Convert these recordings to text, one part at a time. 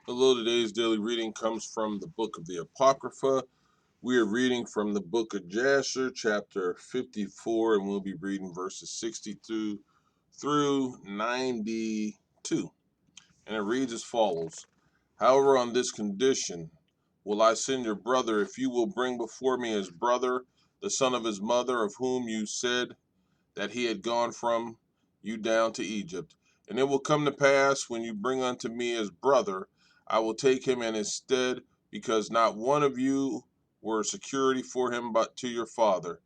Hello, today's daily reading comes from the book of the Apocrypha. We are reading from the book of Jasher, chapter 54, and we'll be reading verses 62 through 92. And it reads as follows: However, on this condition will I send your brother, if you will bring before me his brother, the son of his mother, of whom you said that he had gone from you down to Egypt. And it will come to pass, when you bring unto me his brother, I will take him in his stead, because not one of you were security for him but to your father.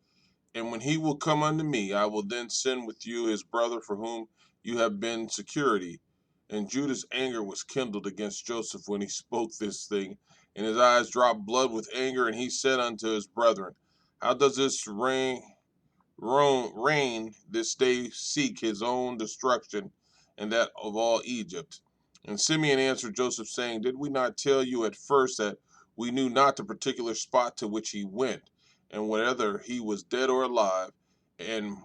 And when he will come unto me, I will then send with you his brother, for whom you have been security. And Judah's anger was kindled against Joseph when he spoke this thing, and his eyes dropped blood with anger, and he said unto his brethren, How does this reign this day seek his own destruction and that of all Egypt? And Simeon answered Joseph, saying, Did we not tell you at first that we knew not the particular spot to which he went, and whether he was dead or alive? And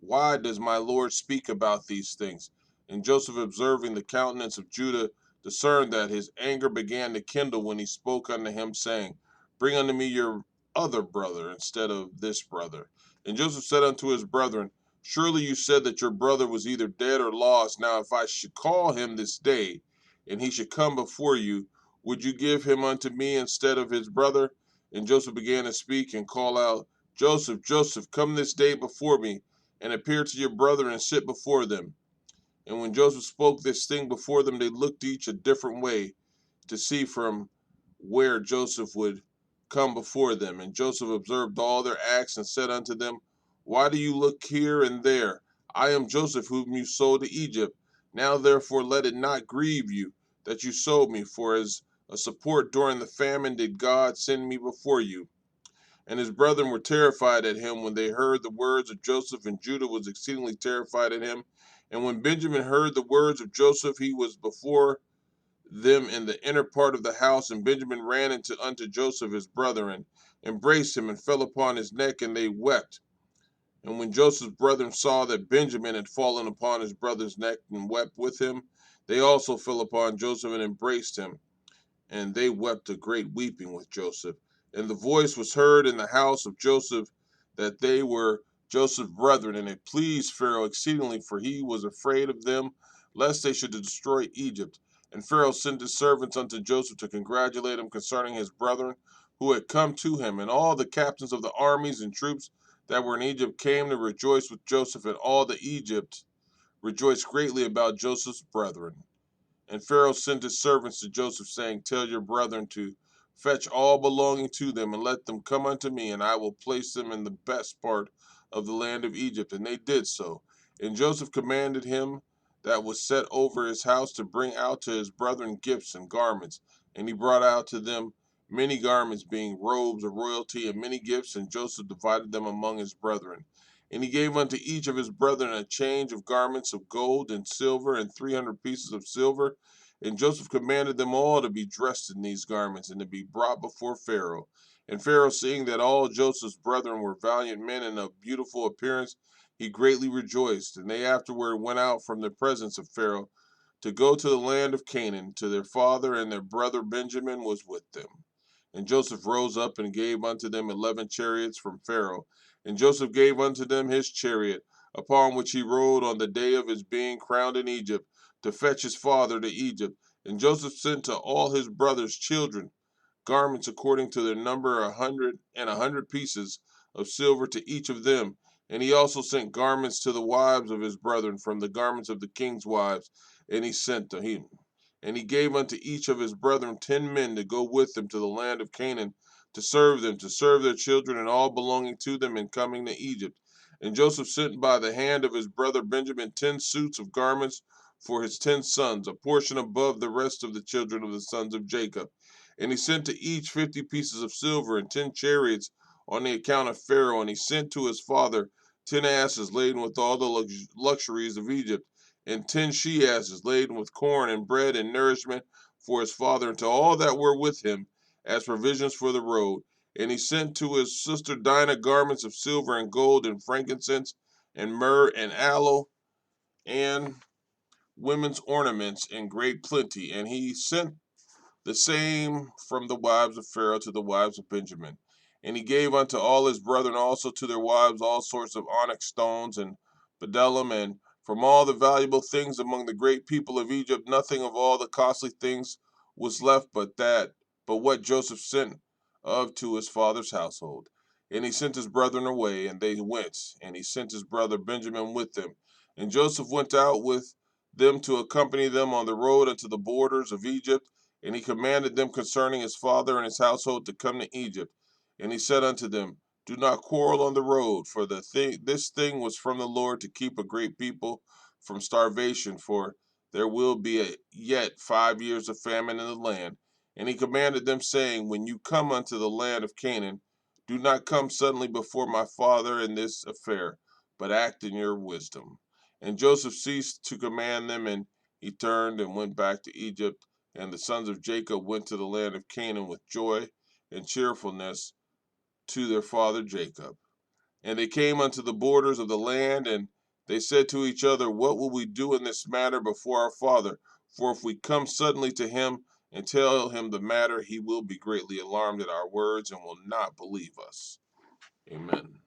why does my Lord speak about these things? And Joseph, observing the countenance of Judah, discerned that his anger began to kindle when he spoke unto him, saying, Bring unto me your other brother instead of this brother. And Joseph said unto his brethren, Surely you said that your brother was either dead or lost. Now if I should call him this day, and he should come before you, would you give him unto me instead of his brother? And Joseph began to speak and call out, Joseph, Joseph, come this day before me, and appear to your brother and sit before them. And when Joseph spoke this thing before them, they looked each a different way to see from where Joseph would come before them. And Joseph observed all their acts and said unto them, Why do you look here and there? I am Joseph, whom you sold to Egypt. Now therefore let it not grieve you that you sold me, for as a support during the famine did God send me before you. And his brethren were terrified at him when they heard the words of Joseph, and Judah was exceedingly terrified at him. And when Benjamin heard the words of Joseph, he was before them in the inner part of the house, and Benjamin ran into unto Joseph his brother, and embraced him, and fell upon his neck, and they wept. And when Joseph's brethren saw that Benjamin had fallen upon his brother's neck and wept with him, they also fell upon Joseph and embraced him, and they wept a great weeping with Joseph. And the voice was heard in the house of Joseph that they were Joseph's brethren, and it pleased Pharaoh exceedingly, for he was afraid of them, lest they should destroy Egypt. And Pharaoh sent his servants unto Joseph to congratulate him concerning his brethren who had come to him. And all the captains of the armies and troops that were in Egypt came to rejoice with Joseph, and all the Egypt rejoiced greatly about Joseph's brethren. And Pharaoh sent his servants to Joseph, saying, Tell your brethren to fetch all belonging to them, and let them come unto me, and I will place them in the best part of the land of Egypt. And they did so. And Joseph commanded him that was set over his house to bring out to his brethren gifts and garments. And he brought out to them many garments, being robes of royalty, and many gifts, and Joseph divided them among his brethren. And he gave unto each of his brethren a change of garments of gold and silver, and 300 pieces of silver. And Joseph commanded them all to be dressed in these garments, and to be brought before Pharaoh. And Pharaoh, seeing that all Joseph's brethren were valiant men and of beautiful appearance, he greatly rejoiced. And they afterward went out from the presence of Pharaoh to go to the land of Canaan to their father, and their brother Benjamin was with them. And Joseph rose up and gave unto them 11 chariots from Pharaoh. And Joseph gave unto them his chariot, upon which he rode on the day of his being crowned in Egypt, to fetch his father to Egypt. And Joseph sent to all his brothers' children garments according to their number, 100 pieces of silver to each of them. And he also sent garments to the wives of his brethren from the garments of the king's wives, and he sent to him. And he gave unto each of his brethren 10 men to go with them to the land of Canaan, to serve them, to serve their children and all belonging to them in coming to Egypt. And Joseph sent by the hand of his brother Benjamin 10 suits of garments for his 10 sons, a portion above the rest of the children of the sons of Jacob. And he sent to each 50 pieces of silver and 10 chariots on the account of Pharaoh. And he sent to his father 10 asses laden with all the luxuries of Egypt, and 10 she asses laden with corn and bread and nourishment for his father, and to all that were with him as provisions for the road. And he sent to his sister Dinah garments of silver and gold and frankincense and myrrh and aloe and women's ornaments in great plenty. And he sent the same from the wives of Pharaoh to the wives of Benjamin. And he gave unto all his brethren also to their wives all sorts of onyx stones and bdellium, and from all the valuable things among the great people of Egypt, nothing of all the costly things was left but what Joseph sent of to his father's household. And he sent his brethren away, and they went, and he sent his brother Benjamin with them. And Joseph went out with them to accompany them on the road unto the borders of Egypt, and he commanded them concerning his father and his household to come to Egypt. And he said unto them, do not quarrel on the road, for this thing was from the Lord to keep a great people from starvation, for there will be yet 5 years of famine in the land. And he commanded them, saying, when you come unto the land of Canaan, do not come suddenly before my father in this affair, but act in your wisdom. And Joseph ceased to command them, and he turned and went back to Egypt. And the sons of Jacob went to the land of Canaan with joy and cheerfulness to their father Jacob. And they came unto the borders of the land, and they said to each other, what will we do in this matter before our father? For if we come suddenly to him and tell him the matter, he will be greatly alarmed at our words and will not believe us. Amen.